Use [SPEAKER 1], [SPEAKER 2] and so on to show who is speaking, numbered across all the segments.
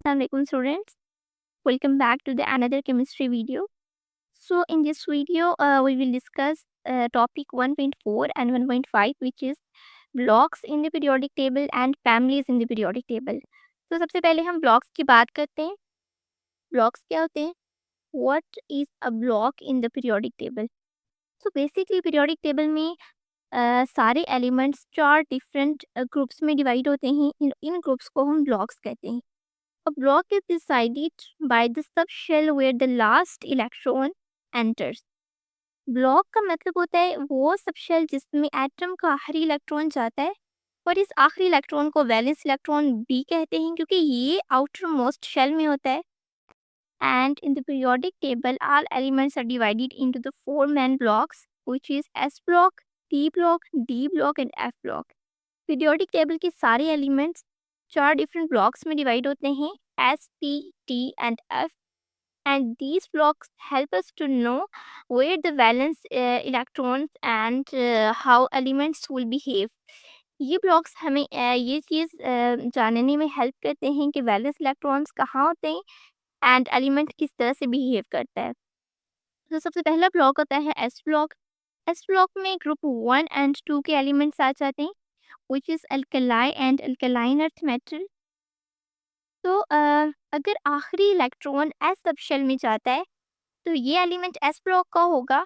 [SPEAKER 1] Assalamualaikum students. Welcome back to the another chemistry video. So in this video, we will discuss topic 1.4 and 1.5, which is blocks in the periodic table and families in the periodic table. तो सबसे पहले हम blocks की बात करते हैं. Blocks क्या होते हैं? What is a block in the periodic table? So basically periodic table में सारे एलिमेंट्स 4 डिफरेंट ग्रुप्स में डिवाइड होते हैं. इन ग्रुप्स को हम ब्लॉक्स कहते हैं. A block is decided by the subshell where the last electron enters. Block का मतलब होता है वो सबशेल जिसमें एटम का आखिरी इलेक्ट्रॉन जाता है, और इस आखिरी इलेक्ट्रॉन को वैलेंस इलेक्ट्रॉन बी कहते हैं क्योंकि ये आउटर मोस्ट शेल में होता है. And in the periodic table, all elements are divided into the 4 main blocks, which is S block, P block, D block and F block. Periodic table के सारे elements 4 different blocks में divide होते हैं, S, P, T and F. And these blocks help us to know where the valence electrons and how elements will behave. ये blocks हमें ये चीज़ जानने में हेल्प करते हैं कि वैलेंस इलेक्ट्रॉन्स कहाँ होते हैं एंड एलिमेंट किस तरह से बिहेव करता है. तो सबसे पहला ब्लॉक होता है एस ब्लॉक. एस ब्लॉक में ग्रुप 1 एंड 2 के एलिमेंट्स आ जाते हैं, which is alkali and alkaline earth metal. तो अगर आखिरी इलेक्ट्रॉन एस सबशेल में जाता है तो ये एलिमेंट एस ब्लॉक का होगा.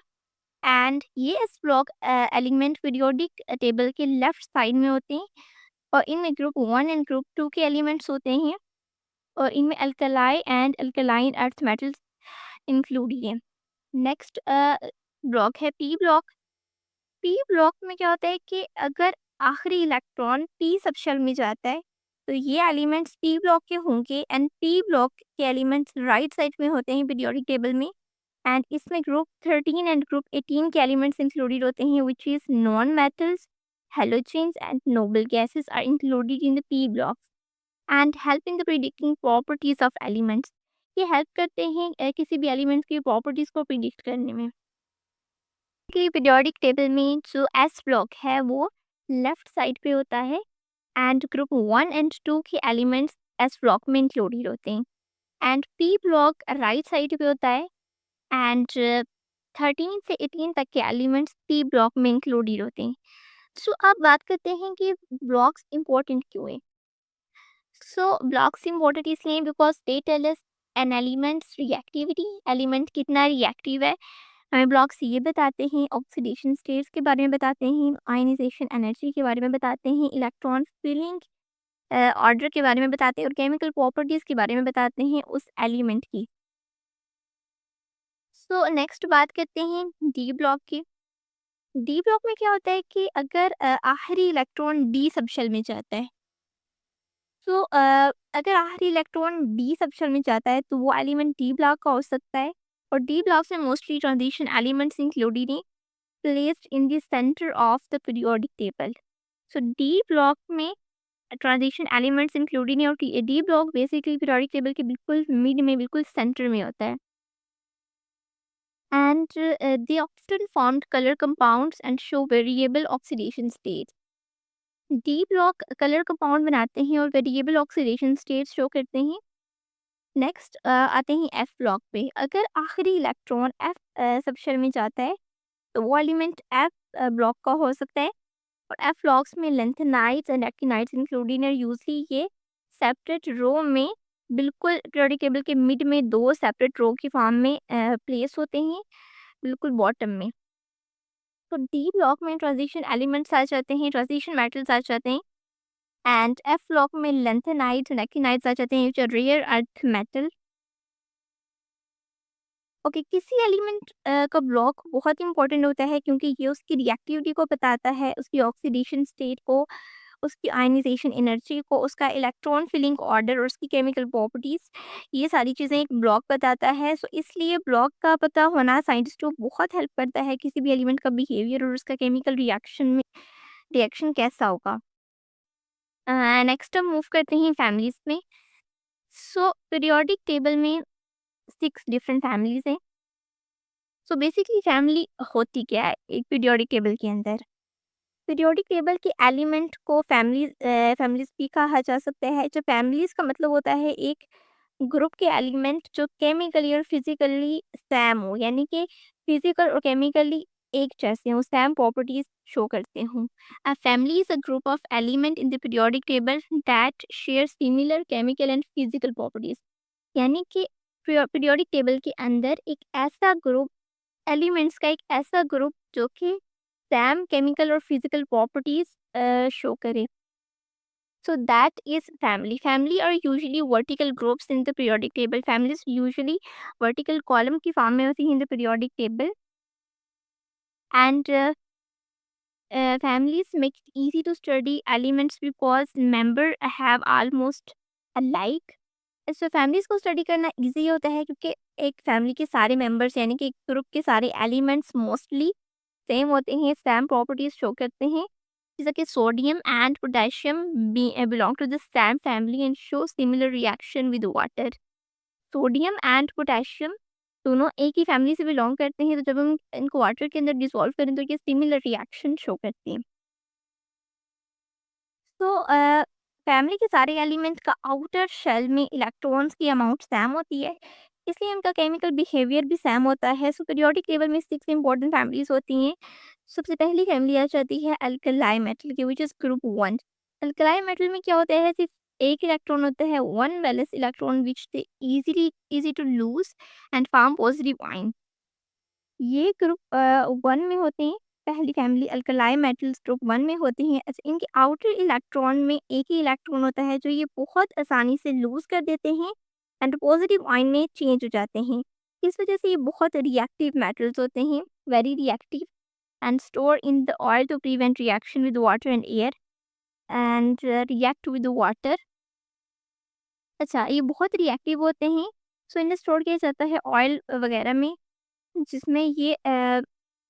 [SPEAKER 1] एंड ये S block element periodic table के लेफ्ट साइड में होते हैं, और इनमें ग्रुप 1 एंड ग्रुप 2 के एलिमेंट्स होते हैं, और इनमें alkali and alkaline earth metals included हैं. नेक्स्ट ब्लॉक है पी ब्लॉक. पी ब्लॉक में क्या होता है कि अगर आखिरी इलेक्ट्रॉन पी सबशेल में जाता है तो ये एलिमेंट्स पी ब्लॉक के होंगे. एंड पी ब्लॉक के एलिमेंट्स राइट साइड में होते हैं पीरियोडिक टेबल में, एंड इसमें ग्रुप 13 एंड ग्रुप 18 के एलिमेंट्स इंक्लूडेड होते हैं, which is non metals, halogens and noble gases are included in the P blocks and help in the predicting properties of elements. ये help करते हैं किसी भी एलिमेंट की प्रॉपर्टीज को प्रिडिक्ट करने में. कि पीरियोडिक टेबल में जो एस ब्लॉक है वो लेफ्ट साइड पे होता है, एंड ग्रुप 1 एंड 2 के एलिमेंट्स एस ब्लॉक में इंक्लूडेड होते हैं, and P block right side पे होता है, एंड 13 से 18 तक के एलिमेंट्स पी ब्लॉक में इंक्लूडेड होते हैं. सो अब बात करते हैं कि ब्लॉक्स इंपॉर्टेंट क्यों है. सो ब्लॉक्स इंपॉर्टेंट इसलिए हैं because they tell us an elements reactivity, element कितना रिएक्टिव है. हमें ब्लॉक्स ये बताते हैं, ऑक्सीडेशन स्टेट्स के बारे में बताते हैं, आयनाइजेशन एनर्जी के बारे में बताते हैं, इलेक्ट्रॉन फिलिंग ऑर्डर के बारे में बताते हैं, और केमिकल प्रॉपर्टीज़ के बारे में बताते हैं उस एलिमेंट की. सो नेक्स्ट बात करते हैं डी ब्लॉक की. डी ब्लॉक में क्या होता है कि अगर आखिरी इलेक्ट्रॉन डी सबशेल में जाता है, तो अगर आखिरी इलेक्ट्रॉन डी सबशेल में जाता है तो वो एलिमेंट डी ब्लॉक का हो सकता है, और डी ब्लॉक्स में मोस्टली ट्रांजिशन एलिमेंट्स इंक्लूडेड हैं placed in the center of the periodic table. So D block में transition elements included हैं, और D block basically periodic table के बिल्कुल मिड में, बिल्कुल सेंटर में होता है. And they often formed color compounds and show variable oxidation states. D block colour compound बनाते हैं और वेरिएबल ऑक्सीडेशन स्टेट्स शो करते हैं. नेक्स्ट आते हैं F ब्लॉक पे. अगर आखिरी इलेक्ट्रॉन F सबशेल में जाता है तो वो एलिमेंट एफ ब्लॉक का हो सकता है, और एफ ब्लॉक्स में लेंथेनाइड्स एंड एक्टिनाइड्स इंक्लूडेड है. यूजली ये सेपरेट रो में, बिल्कुल पीरियोडिक टेबल के मिड में 2 सेपरेट रो की फॉर्म में प्लेस होते हैं, बिल्कुल बॉटम में. तो डी ब्लॉक में ट्रांजिशन एलिमेंट्स आ जाते हैं, ट्रांजिशन मेटल्स आ जाते हैं, एंड एफ ब्लॉक में लेंथेनाइड्स एंड एक्टिनाइड्स आ जाते हैं, which are rare earth metal. Okay, किसी एलिमेंट का ब्लॉक बहुत इंपॉर्टेंट होता है क्योंकि ये उसकी रिएक्टिविटी को बताता है, उसकी ऑक्सीडेशन स्टेट को, उसकी आयनाइजेशन एनर्जी को, उसका इलेक्ट्रॉन फिलिंग ऑर्डर और उसकी केमिकल प्रॉपर्टीज़, ये सारी चीज़ें एक ब्लॉक बताता है. सो इसलिए ब्लॉक का पता होना साइंटिस्ट को बहुत हेल्प करता है किसी भी एलिमेंट का बिहेवियर और उसका केमिकल रिएक्शन कैसा होगा. नेक्स्ट हम मूव करते हैं फैमिलीज़ में. सो पीरियोडिक टेबल में 6 डिफरेंट फैमिलीज़ हैं. सो बेसिकली फैमिली होती क्या है एक पीरियोडिक टेबल के अंदर. पीरियोडिक टेबल के एलिमेंट को फैमिलीज भी कहा जा सकता है. जो फैमिलीज का मतलब होता है एक ग्रुप के एलिमेंट जो केमिकली और फिजिकली सेम हो, यानी कि फिजिकल और केमिकली एक जैसे हों, सेम प्रॉपर्टीज शो करते हों। A family is a group of element in the periodic table that share similar chemical and physical properties. यानी कि पीरियोडिक टेबल के अंदर एक ऐसा ग्रुप, एलिमेंट्स का एक ऐसा ग्रुप जो कि सेम केमिकल और फिजिकल प्रॉपर्टीज शो करे। So that is family. Family are usually vertical groups in the periodic table. Families usually vertical column की form में होती हैं in the periodic table, and families make it easy to study elements because member have almost alike. So families को study करना easy होता है क्योंकि एक family के सारे members यानी कि एक group के सारे elements mostly सेम होते हैं, सेम प्रॉपर्टीज शो करते हैं, जैसा कि sodium and potassium belong to the same family and show similar reaction with water. Sodium and potassium दोनों एक ही फैमिली से बिलोंग करते हैं, तो जब हम इनको वाटर के अंदर डिसॉल्व करें तो ये सिमिलर रिएक्शन शो करते हैं। तो फैमिली के सारे एलिमेंट का आउटर शेल में इलेक्ट्रॉन्स की अमाउंट सेम होती है, इसलिए उनका केमिकल बिहेवियर भी सेम होता है। सो पीरियोडिक टेबल में 6 इंपॉर्टेंट फैमिलीज होती हैं। सबसे पहली फैमिली आ जाती है अल्कलाई मेटल की, which is group 1। Alkali metal में क्या होता है, सिर्फ एक इलेक्ट्रॉन होता है, one valence electron which they easy to lose and form positive ion. ये ग्रुप 1 में होते हैं। पहली फैमिली अल्कलाई मेटल्स ग्रुप 1 में होती हैं। अच्छा, इनके आउटर इलेक्ट्रॉन में एक ही इलेक्ट्रॉन होता है जो ये बहुत आसानी से लूज़ कर देते हैं एंड पॉजिटिव आयन में चेंज हो जाते हैं। इस वजह से ये बहुत रिएक्टिव मेटल्स होते हैं, very reactive, and store in the oil to prevent reaction with water and air and react with water. अच्छा, ये बहुत रिएक्टिव होते हैं, सो इन्हें स्टोर किया जाता है ऑयल वगैरह में, जिसमें ये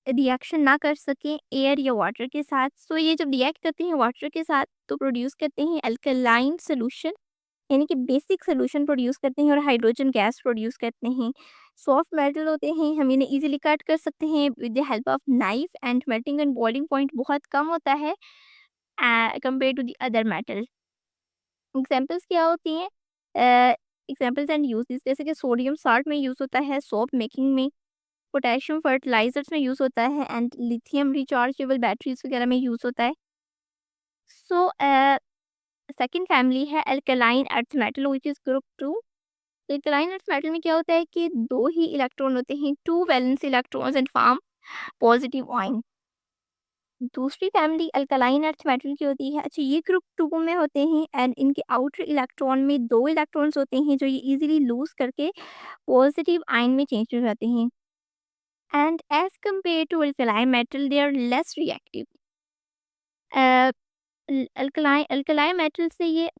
[SPEAKER 1] रिएक्शन ना कर सकें एयर या वाटर के साथ। सो ये जब रिएक्ट करते हैं वाटर के साथ तो प्रोड्यूस करते हैं अल्कलाइन सॉल्यूशन, यानी कि बेसिक सॉल्यूशन प्रोड्यूस करते हैं और हाइड्रोजन गैस प्रोड्यूस करते हैं। सॉफ्ट मेटल होते हैं, हम इन्हें इजीली कट कर सकते हैं with the help of knife and melting and boiling point बहुत कम होता है compare to the other metal. Examples क्या होती हैं? एग्जांपल्स एंड यूजेस, जैसे कि सोडियम साल्ट में यूज़ होता है सोप मेकिंग में, पोटेशियम फर्टिलाइजर्स में यूज़ होता है एंड लिथियम रिचार्जेबल बैटरीज वगैरह में यूज़ होता है। सो सेकंड फैमिली है alkaline earth metal which is group 2। तो अल्कलाइन अर्थ मेटल में क्या होता है कि दो ही इलेक्ट्रॉन होते हैं, two valence electrons and form positive ion. दूसरी फैमिली अल्कलाइन अर्थ मेटल की होती है। अच्छा, ये ग्रुप 2 में होते हैं एंड इनके आउटर इलेक्ट्रॉन में दो इलेक्ट्रॉन्स होते हैं जो ये इजीली लूज करके पॉजिटिव आयन में चेंज हो जाते हैं, and as compared to alkali metal they are less reactive। Alkali metal से ये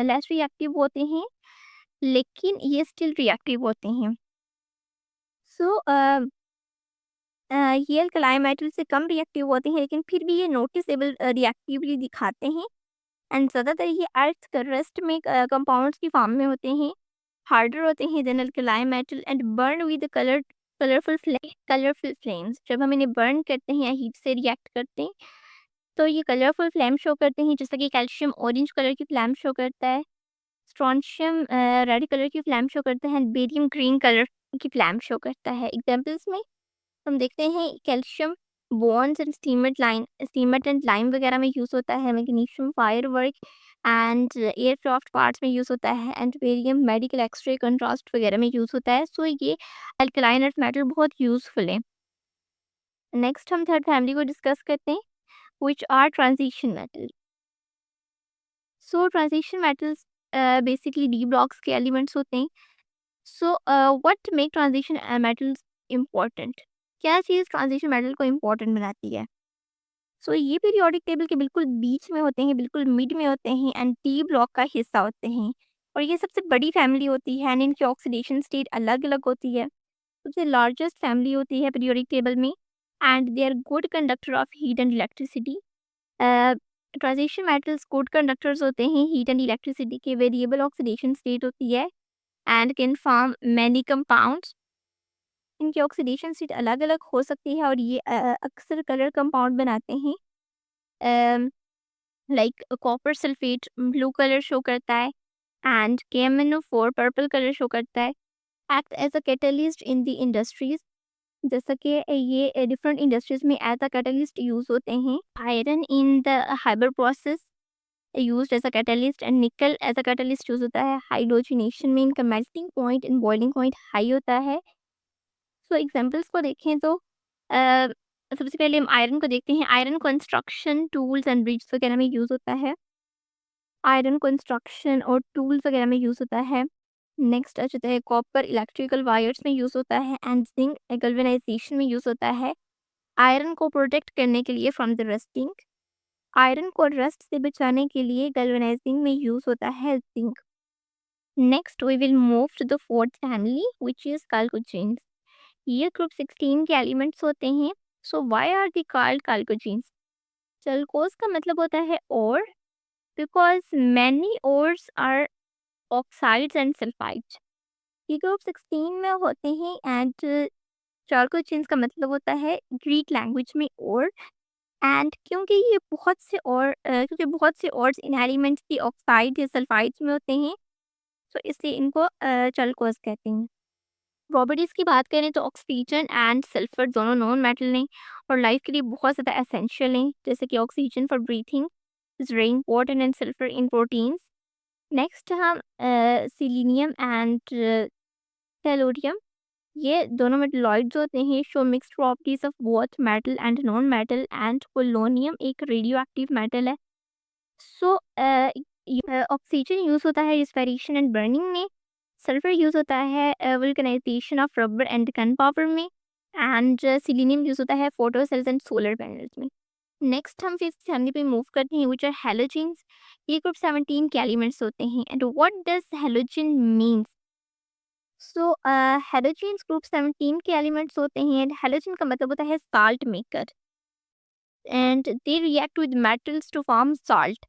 [SPEAKER 1] लेस रिएक्टिव होते हैं, लेकिन ये स्टिल रिएक्टिव होते हैं। सो ये अल्कलाई मेटल से कम रिएक्टिव होते हैं, लेकिन फिर भी ये नोटिसेबल रिएक्टिविटी दिखाते हैं एंड ज़्यादातर ये अर्थ क्रस्ट में कंपाउंड्स की फॉर्म में होते हैं, हार्डर होते हैं than alkali metal and burn with colourful flames. जब हम इन्हें बर्न करते हैं या हीट से रिएक्ट करते हैं तो ये कलरफुल फ्लेम शो करते हैं, जैसा कि कैल्शियम ऑरेंज कलर की फ्लैम शो करता है, स्ट्रोंशियम रेड कलर की फ्लैम शो करता है एंड बेरियम ग्रीन कलर की फ्लैम शो करता है। एग्जांपल्स में हम देखते हैं calcium bonds and steamer and lime वगैरह में यूज़ होता है, magnesium firework and aircraft parts में यूज़ होता है and barium medical X ray contrast वगैरह में यूज़ होता है। सो ये अल्कलाइन अर्थ मेटल बहुत यूज़फुल है। नेक्स्ट हम थर्ड फैमिली को डिस्कस करते हैं, which are transition metals। So transition metals basically D blocks के elements होते हैं। So what make transition metals important? क्या चीज़ transition metal को important बनाती है? So ये periodic table के बिल्कुल बीच में होते हैं, बिल्कुल मिड में होते हैं एंड D block का हिस्सा होते हैं और ये सबसे बड़ी फैमिली होती है एंड इनकी ऑक्सीडेशन स्टेट अलग अलग होती है। सबसे लार्जेस्ट फैमिली होती है पीरियोडिक टेबल में and they are good conductor of heat and electricity. Transition metals good conductors होते हैं हीट एंड इलेक्ट्रिसिटी के, वेरिएबल ऑक्सीडेशन स्टेट होती है and can form many compounds. इनकी ऑक्सीडेशन स्टेट अलग अलग हो सकती है और ये अक्सर कलर कंपाउंड बनाते हैं, like copper sulphate blue colour show करता है and KMnO4 purple colour show करता है, act as a catalyst in the industries. जैसा कि ये डिफरेंट इंडस्ट्रीज में एज अ कैटलिस्ट यूज होते हैं। Iron in the Haber process used as a catalyst and nickel as a catalyst use होता है हाइड्रोजनेशन में। इनका melting point and boiling point high होता है। सो एग्जांपल्स को देखें तो सबसे पहले हम आयरन को देखते हैं। Iron construction tools and bridge वगैरह में यूज होता है। आयरन कंस्ट्रक्शन और टूल्स वगैरह में यूज होता है। नेक्स्ट आ जाता है कॉपर इलेक्ट्रिकल वायर्स में यूज होता है एंड जिंक गैल्वेनाइजेशन में यूज होता है आयरन को प्रोटेक्ट करने के लिए फ्रॉम द रस्टिंग। आयरन को रस्ट से बचाने के लिए गैल्वेनाइजिंग में यूज होता है zinc. Next we will move to the fourth family which is chalcogens. ये ग्रुप 16 के एलिमेंट्स होते हैं। So why are they called chalcogens? चल्कोज का मतलब होता है और, because many ores are oxides and sulphides. ये ग्रुप 16 में होते हैं एंड चारकोजेंस का मतलब होता है ग्रीक लैंग्वेज में और। एंड क्योंकि ये क्योंकि बहुत से और इन एलिमेंट्स की ऑक्साइड या सल्फाइड्स में होते हैं, तो इसलिए इनको चल्कोज कहते हैं। प्रॉपर्टीज़ की बात करें तो ऑक्सीजन एंड सल्फर दोनों नॉन मेटल हैं और लाइफ के लिए बहुत ज़्यादा एसेंशियल हैं। जैसे कि oxygen for breathing is very important and sulphur in proteins. Next हम सिलीनियम एंड टेलोरियम, ये दोनों मेटलॉइड्स होते हैं, show mixed properties of both metal and non metal. And polonium एक रेडियो एक्टिव मेटल है। सो ऑक्सीजन यूज होता है respiration and burning में। सल्फर यूज होता है vulcanization of rubber and gunpowder में। एंड सिलीनियम यूज होता है photo cells and solar panels में। नेक्स्ट हम फिफ्थ फैमिली पे मूव करते हैं व्हिच आर हैलोजेंस। ये ग्रुप 17 के एलिमेंट्स होते हैं। And what does halogen means? So halogens group 17 के एलिमेंट्स होते हैं एंड हैलोजन का मतलब होता है salt maker and they react with metals to form salt.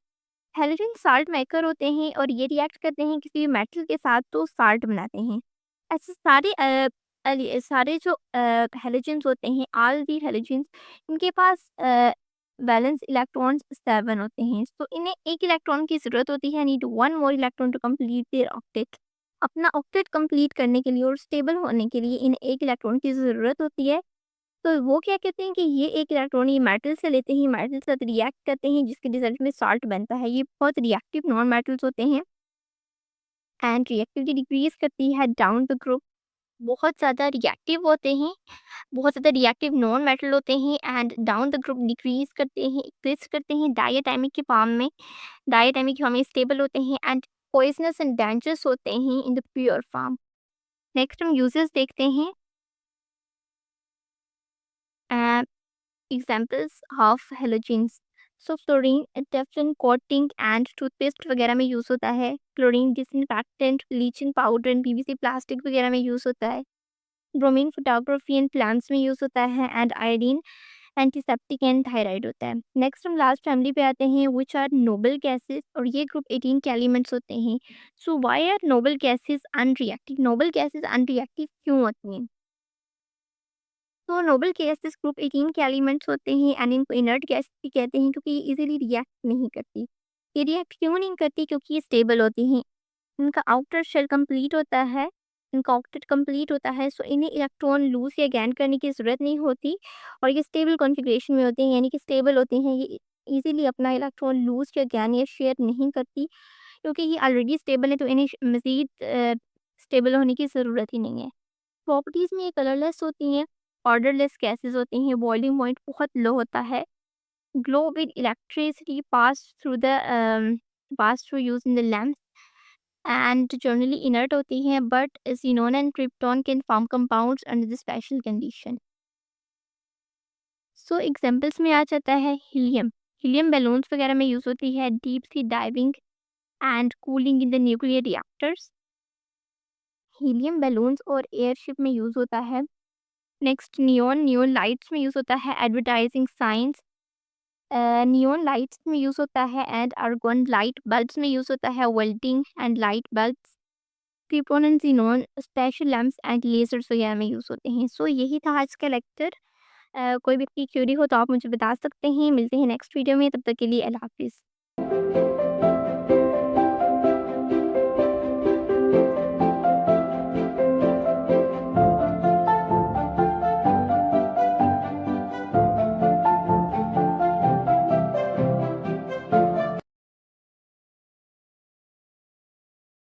[SPEAKER 1] Halogen salt maker होते हैं और ये रिएक्ट करते हैं किसी भी मेटल के साथ तो साल्ट बनाते हैं। ऐसे सारे जो हैलोजेंस होते हैं, ऑल दी हैलोजेंस, इनके पास वैलेंस इलेक्ट्रॉन्स 7 होते हैं। तो इन्हें एक इलेक्ट्रॉन की ज़रूरत होती है, need one more electron to complete their octet. अपना ऑक्टेट कंप्लीट करने के लिए और स्टेबल होने के लिए इन्हें एक इलेक्ट्रॉन की ज़रूरत होती है। तो वो क्या कहते हैं कि ये एक इलेक्ट्रॉन ये मेटल से लेते हैं, मेटल के साथ रिएक्ट करते हैं जिसके रिजल्ट में साल्ट बनता है। ये बहुत रिएक्टिव नॉन मेटल्स होते हैं एंड रिएक्टिविटी डिक्रीज करती है डाउन द ग्रुप। बहुत ज़्यादा रिएक्टिव होते हैं, बहुत ज़्यादा रिएक्टिव नॉन मेटल होते हैं and down the group decrease करते हैं, एक्सिस्ट करते हैं डायटोमिक के फॉर्म में। डायटोमिक फॉर्म में स्टेबल होते हैं एंड पॉइजनस एंड डेंजरस होते हैं in the pure form. Next हम यूजेस देखते हैं। Examples of halogens. So fluorine Teflon coating and toothpaste वगैरह में यूज़ होता है। Chlorine disinfectant bleaching powder and PVC plastic वगैरह में यूज़ होता है। ब्रोमीन फोटोग्राफी एंड प्लांट्स में यूज़ होता है and iodine antiseptic and thyroid होता है। नेक्स्ट हम लास्ट फैमिली पे आते हैं व्हिच आर नोबल गैसेस और ये ग्रुप 18 के एलिमेंट्स होते हैं। So why are noble gases unreactive? Noble gases unreactive क्यों होती हैं? तो नोबल गैसेस ग्रुप 18 के एलिमेंट्स होते हैं एंड इनको इनर्ट गैस भी कहते हैं क्योंकि ये इजीली रिएक्ट नहीं करती। ये रिएक्ट क्यों नहीं करती? क्योंकि ये स्टेबल होती हैं। इनका आउटर शेल कंप्लीट होता है, इनका ऑक्टेट कंप्लीट होता है, सो इन्हें इलेक्ट्रॉन लूज या गैन करने की ज़रूरत नहीं होती और ये स्टेबल कॉन्फ़िगरेशन में होते हैं, यानी कि स्टेबल होते हैं। ये इजीली अपना इलेक्ट्रॉन लूज या गैन या शेयर नहीं करती क्योंकि ये ऑलरेडी स्टेबल है, तो इन्हें मज़ीद स्टेबल होने की ज़रूरत ही नहीं है। प्रॉपर्टीज़ में ये कलरलेस होती हैं, ऑर्डरलेस गैसेस होती हैं, बॉइलिंग पॉइंट बहुत लो होता है, glow with electricity pass through use in the lamp and generally inert होती हैं, but xenon and krypton can form compounds under the special condition. So examples में आ जाता है हीलियम। हीलियम बैलून्स वगैरह में यूज़ होती है, deep sea diving and cooling in the nuclear reactors. Helium balloons और एयरशिप में यूज़ होता है। नेक्स्ट नियॉन, नियॉन लाइट्स में यूज़ होता है, एडवर्टाइजिंग साइंस। नियॉन लाइट्स में यूज़ होता है एंड आर्गन लाइट बल्ब्स में यूज़ होता है, welding and light bulbs. Krypton and xenon special lamps and lasers वगैरह में यूज़ होते हैं। सो यही था आज का लेक्चर। कोई भी आपकी क्वेरी हो तो आप मुझे बता सकते हैं। मिलते हैं नेक्स्ट वीडियो में, तब तक के लिए अल्लाह हाफ़िज़।